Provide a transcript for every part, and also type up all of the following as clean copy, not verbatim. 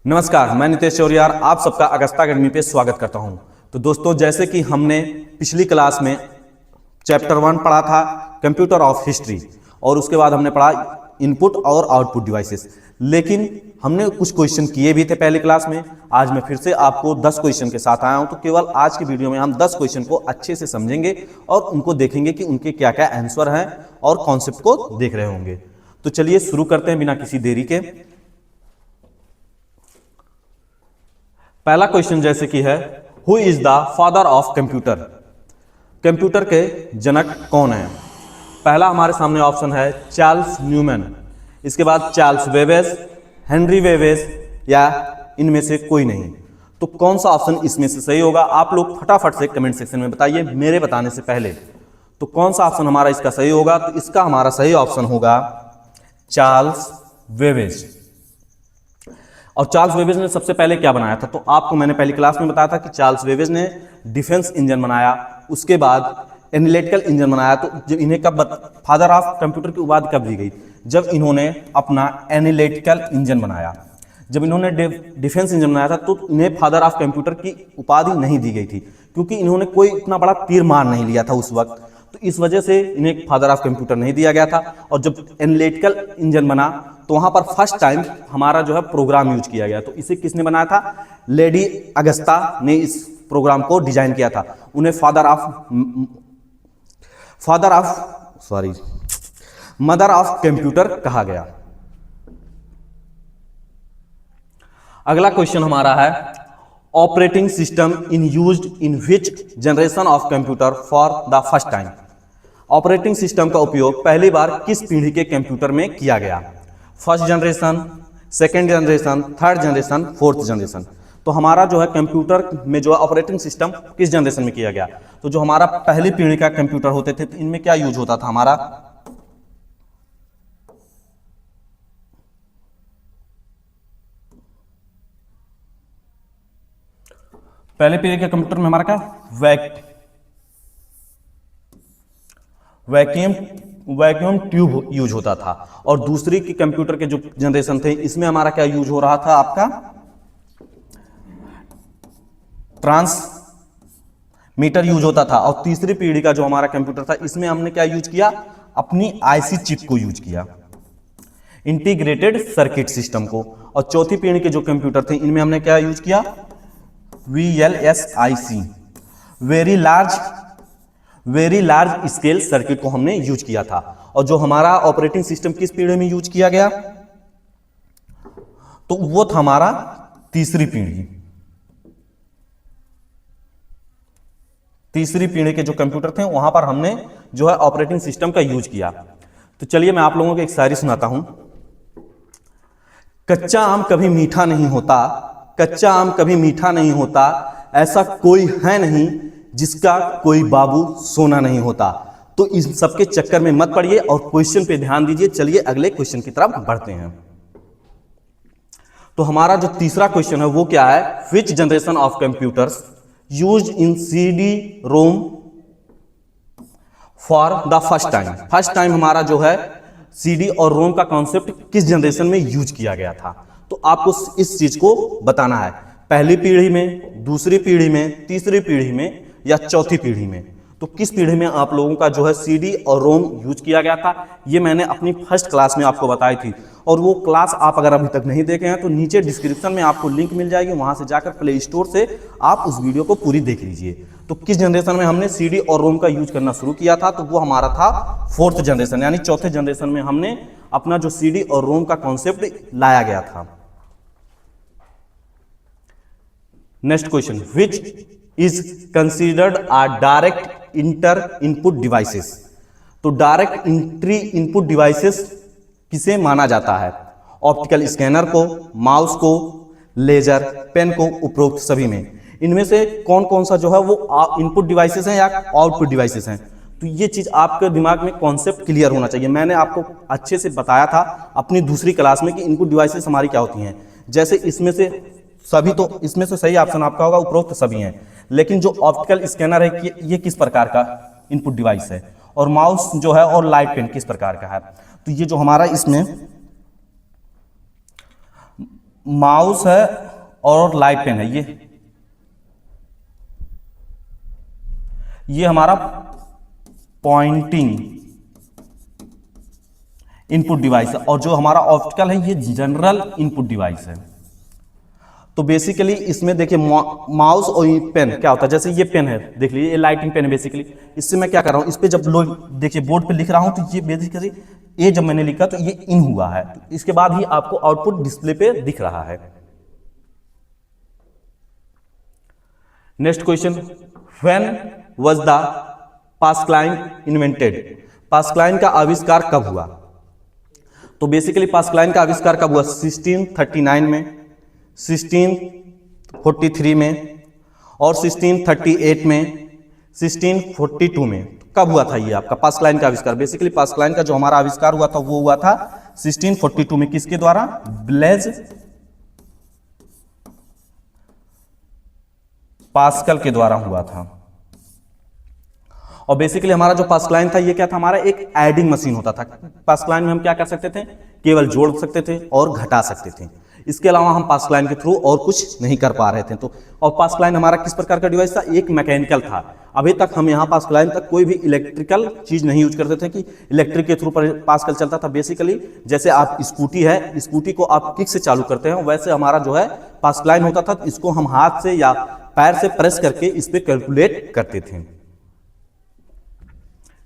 नमस्कार, मैं नितेश चौरियार आप सबका अगस्ता अकेडमी पे स्वागत करता हूं। तो दोस्तों, जैसे कि हमने पिछली क्लास में चैप्टर 1 पढ़ा था कंप्यूटर ऑफ हिस्ट्री, और उसके बाद हमने पढ़ा इनपुट और आउटपुट डिवाइसेस, लेकिन हमने कुछ क्वेश्चन किए भी थे पहली क्लास में। आज मैं फिर से आपको 10 क्वेश्चन के साथ आया हूं। तो केवल आज की वीडियो में हम 10 क्वेश्चन को अच्छे से समझेंगे और उनको देखेंगे कि उनके क्या क्या आंसर हैं और कॉन्सेप्ट को देख रहे होंगे। तो चलिए शुरू करते हैं बिना किसी देरी के। पहला क्वेश्चन जैसे कि है, who is the father of computer? Computer के जनक कौन है? पहला हमारे सामने ऑप्शन है चार्ल्स न्यूमैन, इसके बाद चार्ल्स बेबेज, हेनरी बेबेज, या इनमें से कोई नहीं। तो कौन सा ऑप्शन इसमें से सही होगा? आप लोग फटाफट से कमेंट सेक्शन में बताइए मेरे बताने से पहले। तो कौन सा ऑप्शन हमारा इसका सही होगा? तो इसका हमारा सही ऑप्शन होगा चार्ल्स बेबेज। और चार्ल्स बेबेज ने सबसे पहले क्या बनाया था? तो आपको मैंने पहली क्लास में बताया था कि चार्ल्स बेबेज ने डिफेंस इंजन बनाया, उसके बाद एनालिटिकल इंजन बनाया। तो जब इन्हें कब फादर ऑफ कंप्यूटर की उपाधि कब दी गई? जब इन्होंने अपना एनालिटिकल इंजन बनाया। जब इन्होंने डिफेंस इंजन बनाया था तो इन्हें फादर ऑफ कंप्यूटर की उपाधि नहीं दी गई थी, क्योंकि इन्होंने कोई इतना बड़ा तीर मार नहीं लिया था उस वक्त। तो इस वजह से इन्हें फादर ऑफ कंप्यूटर नहीं दिया गया था। और जब एनालिटिकल इंजन बना तो वहां पर फर्स्ट टाइम हमारा जो है प्रोग्राम यूज किया गया। तो इसे किसने बनाया था? लेडी अगस्ता ने इस प्रोग्राम को डिजाइन किया था। उन्हें मदर ऑफ कंप्यूटर कहा गया। अगला क्वेश्चन हमारा है, operating system in used in which generation of computer for the first time? Operating system का उपयोग पहली बार किस पीढ़ी के कंप्यूटर में किया गया? First generation, second generation, third generation, fourth generation. तो हमारा जो है कंप्यूटर में जो है ऑपरेटिंग सिस्टम किस जनरेशन में किया गया? तो जो हमारा पहली पीढ़ी का कंप्यूटर होते थे तो इनमें क्या यूज होता था? हमारा पहले पीढ़ी के कंप्यूटर में हमारा क्या वैक्यूम ट्यूब यूज होता था। और दूसरी की कंप्यूटर के जो जनरेशन थे इसमें हमारा क्या यूज हो रहा था? आपका ट्रांसमीटर यूज होता था। और तीसरी पीढ़ी का जो हमारा कंप्यूटर था इसमें हमने क्या यूज किया? अपनी आईसी चिप को यूज किया, इंटीग्रेटेड सर्किट सिस्टम को। और चौथी पीढ़ी के जो कंप्यूटर थे इनमें हमने क्या यूज किया? VLSIC, very large scale circuit को हमने यूज किया था। और जो हमारा ऑपरेटिंग सिस्टम किस पीढ़ी में यूज किया गया? तो वो था हमारा तीसरी पीढ़ी के जो कंप्यूटर थे वहां पर हमने जो है ऑपरेटिंग सिस्टम का यूज किया। तो चलिए मैं आप लोगों को एक शायरी सुनाता हूं। कच्चा आम कभी मीठा नहीं होता, कच्चा आम कभी मीठा नहीं होता, ऐसा कोई है नहीं जिसका कोई बाबू सोना नहीं होता। तो इन सबके चक्कर में मत पड़िए और क्वेश्चन पे ध्यान दीजिए। चलिए अगले क्वेश्चन की तरफ बढ़ते हैं। तो हमारा जो तीसरा क्वेश्चन है वो क्या है? Which generation of computers used in CD ROM for the first time? First time हमारा जो है CD और रोम का कॉन्सेप्ट किस जनरेशन में यूज किया गया था? तो आपको इस चीज को बताना है, पहली पीढ़ी में, दूसरी पीढ़ी में, तीसरी पीढ़ी में, या चौथी पीढ़ी में। तो किस पीढ़ी में आप लोगों का जो है CD और रोम यूज किया गया था? ये मैंने अपनी फर्स्ट क्लास में आपको बताई थी। और वो क्लास आप अगर अभी तक नहीं देखे हैं तो नीचे डिस्क्रिप्शन में आपको लिंक मिल जाएगी, वहां से जाकर प्ले स्टोर से आप उस वीडियो को पूरी देख लीजिए। तो किस जनरेशन में हमने CD और रोम का यूज करना शुरू किया था? तो वो हमारा था फोर्थ जनरेशन, यानी चौथे जनरेशन में हमने अपना जो CD और रोम का कॉन्सेप्ट लाया गया था। Next question, which is considered a direct inter input devices? तो डायरेक्ट इंट्री इनपुट डिवाइसेस किसे माना जाता है? ऑप्टिकल स्कैनर को, माउस को, लेजर, पेन को, उपरोक्त सभी में। इनमें से कौन कौन सा जो है वो इनपुट डिवाइसेस हैं या आउटपुट डिवाइसेस हैं? तो ये चीज आपके दिमाग में कॉन्सेप्ट क्लियर होना चाहिए। मैंने आपको अच्छे से बताया था अपनी दूसरी क्लास में कि इनपुट डिवाइसेस हमारी क्या होती हैं। जैसे इसमें से सभी, तो इसमें से सही ऑप्शन आपका होगा उपरोक्त सभी हैं। लेकिन जो ऑप्टिकल स्कैनर है कि ये किस प्रकार का इनपुट डिवाइस है, और माउस जो है और लाइट पेन किस प्रकार का है। तो ये जो हमारा इसमें माउस है और लाइट पेन है। ये हमारा पॉइंटिंग इनपुट डिवाइस है, और जो हमारा ऑप्टिकल है ये जनरल इनपुट डिवाइस है। तो बेसिकली इसमें देखिए माउस और पेन क्या होता है, जैसे ये पेन है, देख लीजिए ये लाइटिंग पेन है बेसिकली। इससे मैं क्या कर रहा हूं, इस पे जब देखिए बोर्ड पे लिख रहा हूं तो ये बेसिकली ये जब मैंने लिखा तो ये इन हुआ है, तो इसके बाद ही आपको आउटपुट डिस्प्ले पे दिख रहा है। Next question, when was the Pascaline invented? Pascaline का आविष्कार कब हुआ? तो बेसिकली पास्कलाइन का आविष्कार कब हुआ? 1639 में, 1643 में और 1638 में, 1642 में। कब हुआ था ये आपका पास्कलाइन का आविष्कार? बेसिकली पास्कलाइन का जो हमारा आविष्कार हुआ था वो हुआ था 1642 में। किसके द्वारा? ब्लेज पास्कल के द्वारा हुआ था। और बेसिकली हमारा जो पास्कलाइन था ये क्या था? हमारा एक एडिंग मशीन होता था। पास्कलाइन में हम क्या कर सकते थे? केवल जोड़ सकते थे और घटा सकते थे। इसके अलावा हम पास्कलाइन के थ्रू और कुछ नहीं कर पा रहे थे। तो और पास्कलाइन हमारा किस प्रकार का डिवाइस था? एक मैकेनिकल था। अभी तक हम यहाँ पास्कलाइन तक कोई भी इलेक्ट्रिकल चीज नहीं यूज करते थे कि इलेक्ट्रिक के थ्रू पास्कल चलता था। बेसिकली जैसे आप स्कूटी है, स्कूटी को आप किक से चालू करते हैं, वैसे हमारा जो है पास्कलाइन होता था। इसको हम हाथ से या पैर से प्रेस करके इस पे कैलकुलेट करते थे।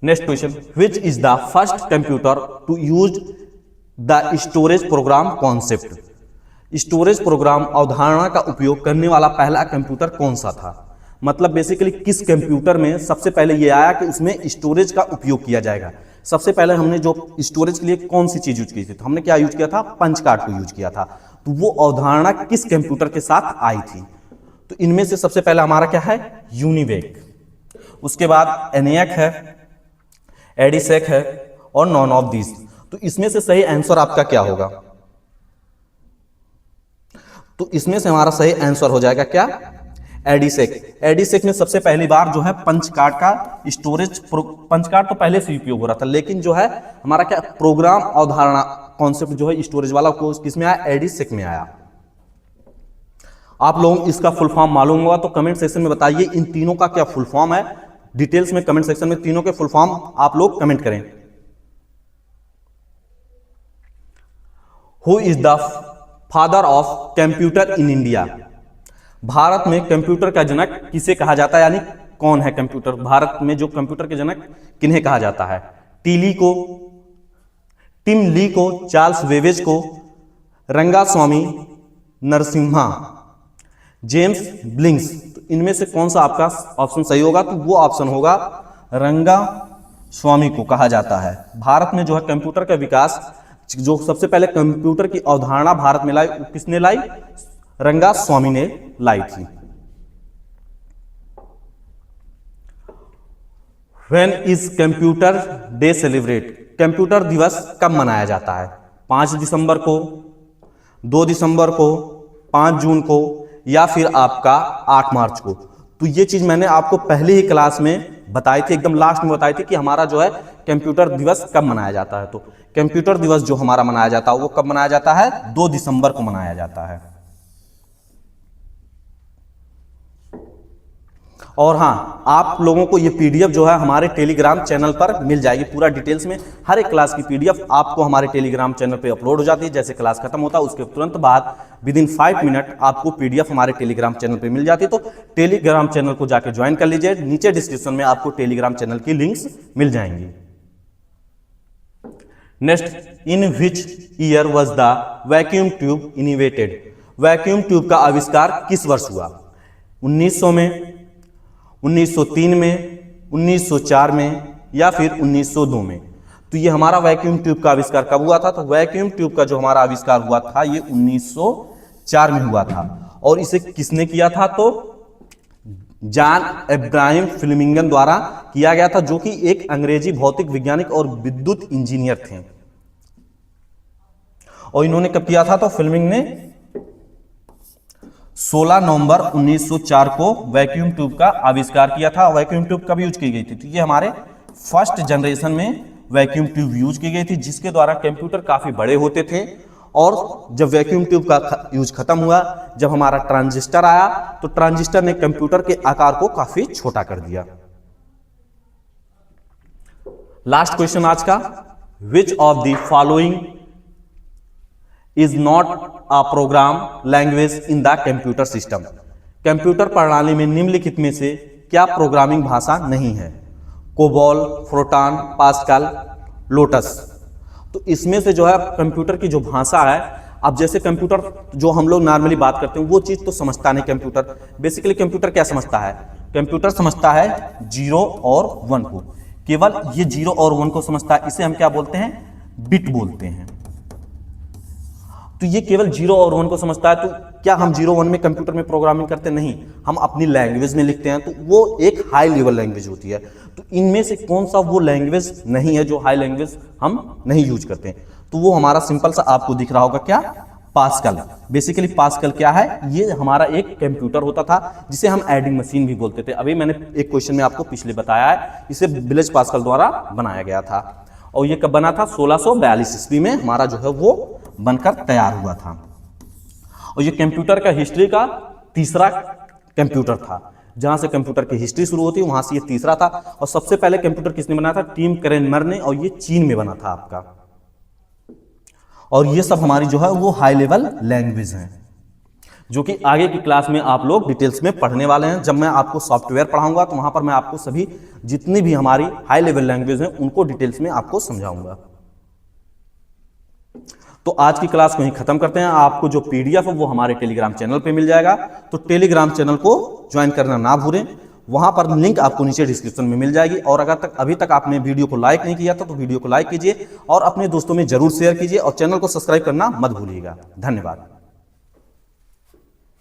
Next question, which is the first computer to use the storage program concept? Storage program अवधारणा का उपयोग करने वाला पहला कंप्यूटर कौन सा था? मतलब बेसिकली किस कंप्यूटर में सबसे पहले ये आया कि उसमें स्टोरेज का उपयोग किया जाएगा। सबसे पहले हमने जो स्टोरेज के लिए कौन सी चीज यूज की थी? तो हमने क्या यूज किया था? पंच कार्ड को यूज किया था। तो वो अवधारणा किस कंप्यूटर के साथ आई थी? तो इनमें से सबसे पहला हमारा क्या है? यूनिवेक। उसके बाद एनियाक है, एडिसेक है और नॉन ऑफ दिस। तो इसमें से सही आंसर आपका क्या होगा? तो इसमें से हमारा सही आंसर हो जाएगा क्या? एडिसेक। एडिसेक में सबसे पहली बार जो है पंच कार्ड का स्टोरेज, पंच कार्ड तो पहले से उपयोग हो रहा था, लेकिन जो है हमारा क्या प्रोग्राम अवधारणा कॉन्सेप्ट जो है स्टोरेज वाला को किसमें आया? एडिसेक में आया। आप लोगों इसका फुल फॉर्म मालूम होगा तो कमेंट सेक्शन में बताइए इन तीनों का क्या फुल फॉर्म है। डिटेल्स में कमेंट सेक्शन में तीनों के फुल फॉर्म आप लोग कमेंट करें। Who is the father of computer in India? Bharat में कंप्यूटर का जनक किसे कहा जाता है, यानी कौन है कंप्यूटर? भारत में जो कंप्यूटर के जनक किन्हें कहा जाता है? टीली को, टिम ली को, चार्ल्स बेबेज को, रंगास्वामी नरसिम्हा, जेम्स ब्लिंक्स। तो इनमें से कौन सा आपका ऑप्शन सही होगा? तो वो ऑप्शन होगा रंगास्वामी को कहा जाता है। भारत में जो है कंप्यूटर का विकास, जो सबसे पहले कंप्यूटर की अवधारणा भारत में लाई, किसने लाई? रंगास्वामी ने लाई थी। When is computer day celebrate? Computer दिवस कब मनाया जाता है? 5 दिसंबर को, 2 दिसंबर को, 5 जून को या फिर आपका 8 मार्च को? तो ये चीज मैंने आपको पहले ही क्लास में बताई थी, एकदम लास्ट में बताई थी कि हमारा जो है कंप्यूटर दिवस कब मनाया जाता है। तो कंप्यूटर दिवस जो हमारा मनाया जाता है वो कब मनाया जाता है? 2 दिसंबर को मनाया जाता है। और हाँ, आप लोगों को ये पीडीएफ जो है हमारे टेलीग्राम चैनल पर मिल जाएगी पूरा डिटेल्स में। हर एक क्लास की पीडीएफ आपको हमारे टेलीग्राम चैनल पे अपलोड हो जाती है। जैसे क्लास खत्म होता है उसके तुरंत बाद विदिन 5 मिनट आपको पीडीएफ हमारे टेलीग्राम चैनल पे मिल जाती है। तो टेलीग्राम चैनल को जाके ज्वाइन कर लीजिए। नीचे डिस्क्रिप्शन में आपको टेलीग्राम चैनल की लिंक्स मिल जाएंगी। Next, in which year was the vacuum tube innovated? Vacuum tube का आविष्कार किस वर्ष हुआ? 1900 में, 1903 में, 1904 में या फिर 1902 में? तो ये हमारा वैक्यूम ट्यूब का आविष्कार कब हुआ था? तो वैक्यूम ट्यूब का जो हमारा आविष्कार हुआ था ये 1904 में हुआ था। और इसे किसने किया था? तो जॉन अब्राहम फ्लेमिंगन द्वारा किया गया था, जो कि एक अंग्रेजी भौतिक वैज्ञानिक और विद्युत इंजीनियर थे। और इन्होंने कब किया था? तो फ्लेमिंग ने 16 नवंबर 1904 को वैक्यूम ट्यूब का आविष्कार किया था। वैक्यूम ट्यूब कब यूज की गई थी? तो ये हमारे फर्स्ट जनरेशन में वैक्यूम ट्यूब यूज की गई थी, जिसके द्वारा कंप्यूटर काफी बड़े होते थे और जब वैक्यूम ट्यूब का यूज खत्म हुआ, जब हमारा ट्रांजिस्टर आया, तो ट्रांजिस्टर ने कंप्यूटर के आकार को काफी छोटा कर दिया। लास्ट क्वेश्चन आज का, which of the following is not a programme language in the computer system. Computer प्रणाली में निम्नलिखित में से क्या प्रोग्रामिंग भाषा नहीं है? COBOL, Fortran, pascal, lotus. तो इसमें से जो है कंप्यूटर की जो भाषा है, अब जैसे कंप्यूटर जो हम लोग नॉर्मली बात करते हैं वो चीज तो समझता नहीं कंप्यूटर। बेसिकली कंप्यूटर क्या समझता है? कंप्यूटर समझता है 0 और 1 को, केवल ये 0 और 1 को समझता है। इसे हम क्या बोलते हैं? बिट बोलते हैं। तो ये केवल 0 और 1 को समझता है। तो क्या हम 0 1 में कंप्यूटर में प्रोग्रामिंग करते? नहीं, हम अपनी लैंग्वेज में लिखते हैं। तो वो एक हाई लेवल लैंग्वेज होती है। तो इनमें से कौन सा वो लैंग्वेज नहीं है जो हाई लैंग्वेज हम नहीं यूज करते हैं? तो वो हमारा सिंपल सा आपको दिख रहा होगा, क्या? पास्कल। बेसिकली पास्कल क्या है? ये हमारा एक कंप्यूटर होता था जिसे हम एडिंग मशीन भी बोलते थे। अभी मैंने एक क्वेश्चन में आपको पिछले बताया है, इसे ब्लेज पास्कल द्वारा बनाया गया था। और ये कब बना था? 1642 ईस्वी में हमारा जो है वो बनकर तैयार हुआ था। और ये कंप्यूटर का हिस्ट्री का तीसरा कंप्यूटर था। जहां से कंप्यूटर की हिस्ट्री शुरू होती है वहां से ये तीसरा था। और सबसे पहले कंप्यूटर किसने बनाया था? टिम क्रेमर ने, और ये चीन में बना था आपका। और ये सब हमारी जो है वो हाई लेवल लैंग्वेज हैं, जो कि आगे की क्लास में आप लोग डिटेल्स में पढ़ने वाले हैं। जब मैं आपको सॉफ्टवेयर पढ़ाऊंगा तो वहां पर मैं आपको सभी जितनी भी हमारी हाई लेवल लैंग्वेज हैं उनको डिटेल्स में आपको समझाऊंगा। तो आज की क्लास को ही खत्म करते हैं। आपको जो पीडीएफ है वो हमारे टेलीग्राम चैनल पे मिल जाएगा। तो टेलीग्राम चैनल को ज्वाइन करना ना भूलें, वहां पर लिंक आपको नीचे डिस्क्रिप्शन में मिल जाएगी। और अगर अभी तक आपने वीडियो को लाइक नहीं किया था तो वीडियो को लाइक कीजिए और अपने दोस्तों में जरूर शेयर कीजिए और चैनल को सब्सक्राइब करना मत भूलिएगा। धन्यवाद।